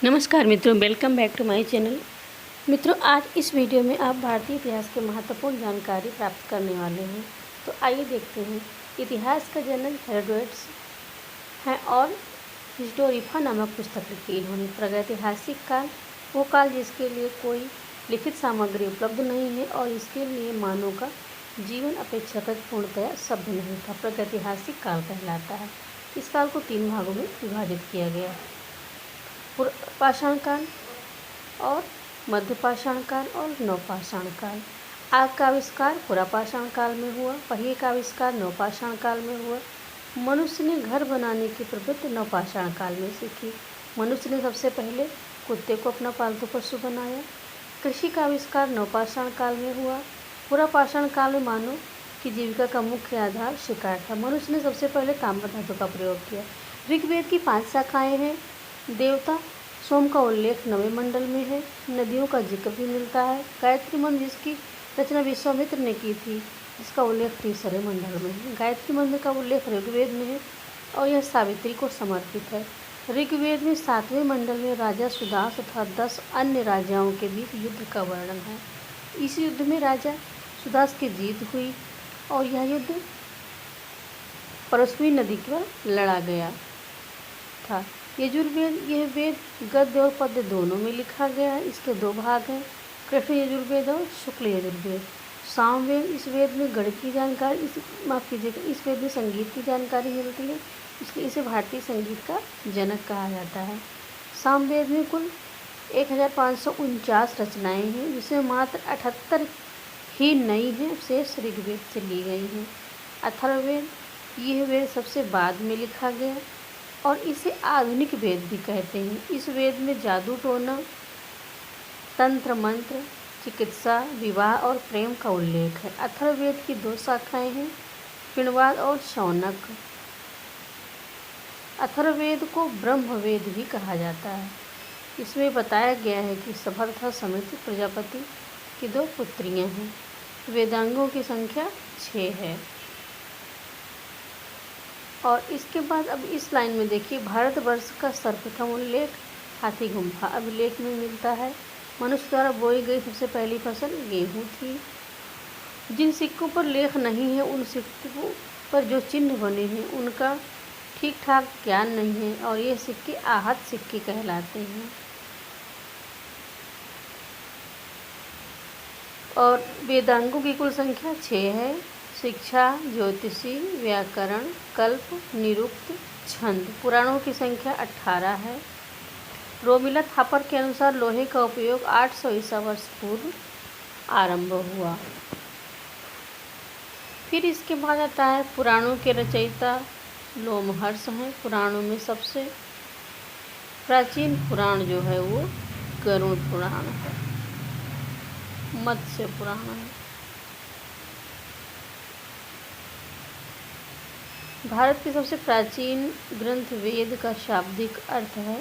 नमस्कार मित्रों, welcome back to my channel. मित्रों, आज इस वीडियो में आप भारतीय इतिहास के महत्वपूर्ण जानकारी प्राप्त करने वाले हैं। तो आइए देखते हैं। इतिहास का जनक हेरोडोटस हैं और हिस्टोरिफा नामक पुस्तक लिखी इन्होंने। प्रागैतिहासिक काल वो काल जिसके लिए कोई लिखित सामग्री उपलब्ध नहीं है और इसके लिए मानव का जीवन अपेक्षाकृत पूर्णतया शब्द नहीं था, प्रागैतिहासिक काल कहलाता है। इस काल को 3 भागों में विभाजित किया गया है: पाषाण काल और मध्यपाषाण काल और नवपाषाण काल। आग का आविष्कार पुरापाषाण काल में हुआ। पहिए का आविष्कार नवपाषाण काल में हुआ। मनुष्य ने घर बनाने की प्रवृत्ति नवपाषाण काल में सीखी। मनुष्य ने सबसे पहले कुत्ते को अपना पालतू पशु बनाया। कृषि का आविष्कार नवपाषाण काल में हुआ। पुरापाषाण काल में मानव की जीविका का मुख्य आधार शिकार था। मनुष्य ने सबसे पहले ताम्र धातु का प्रयोग किया। ऋग्वेद की 5 शाखाएँ हैं। देवता सोम का उल्लेख 9वें मंडल में है। नदियों का जिक्र भी मिलता है। गायत्री मंत्र जिसकी रचना विश्वामित्र ने की थी, जिसका उल्लेख 3रे मंडल में है। गायत्री मंत्र का उल्लेख ऋग्वेद में है और यह सावित्री को समर्पित है। ऋग्वेद में 7वें मंडल में राजा सुदास तथा 10 अन्य राजाओं के बीच युद्ध का वर्णन है। इस युद्ध में राजा सुदास की जीत हुई और यह युद्ध परस्वी नदी पर लड़ा गया था। यजुर्वेद यह वेद गद्य और पद्य दोनों में लिखा गया है। इसके 2 भाग हैं: कृष्ण यजुर्वेद और शुक्ल यजुर्वेद। सामवेद, इस वेद में गणित की जानकारी इस वेद में संगीत की जानकारी मिलती है, इसलिए इसे भारतीय संगीत का जनक कहा जाता है। सामवेद में कुल 1549 रचनाएँ हैं, जिसमें मात्र 78 ही नई हैं, शेष ऋग्वेद से ली गई हैं। अथर्ववेद, यह वेद सबसे बाद में लिखा गया और इसे आधुनिक वेद भी कहते हैं। इस वेद में जादू टोना, तंत्र मंत्र, चिकित्सा, विवाह और प्रेम का उल्लेख है। अथर्ववेद की 2 शाखाएं हैं, पिणवाद और शौनक। अथर्ववेद को ब्रह्मवेद भी कहा जाता है। इसमें बताया गया है कि सभा तथा समिति प्रजापति की 2 पुत्रियां हैं। वेदांगों की संख्या 6 है। और इसके बाद अब इस लाइन में देखिए, भारतवर्ष का सर्वप्रथम उल्लेख हाथी गुम्फा अभिलेख में मिलता है। मनुष्य द्वारा बोई गई सबसे पहली फसल गेहूँ थी। जिन सिक्कों पर लेख नहीं है, उन सिक्कों पर जो चिन्ह बने हैं उनका ठीक ठाक ज्ञान नहीं है और ये सिक्के आहत सिक्के कहलाते हैं। और वेदांगों की कुल संख्या 6 है: शिक्षा, ज्योतिषी, व्याकरण, कल्प, निरुक्त, छंद। पुराणों की संख्या 18 है। रोमिला थापर के अनुसार लोहे का उपयोग 800 ईसा वर्ष पूर्व आरंभ हुआ। फिर इसके बाद आता है पुराणों के रचयिता लोमहर्ष हैं। पुराणों में सबसे प्राचीन पुराण जो है वो गरुड़ पुराण है, मत्स्य पुराण है। भारत के सबसे प्राचीन ग्रंथ वेद का शाब्दिक अर्थ है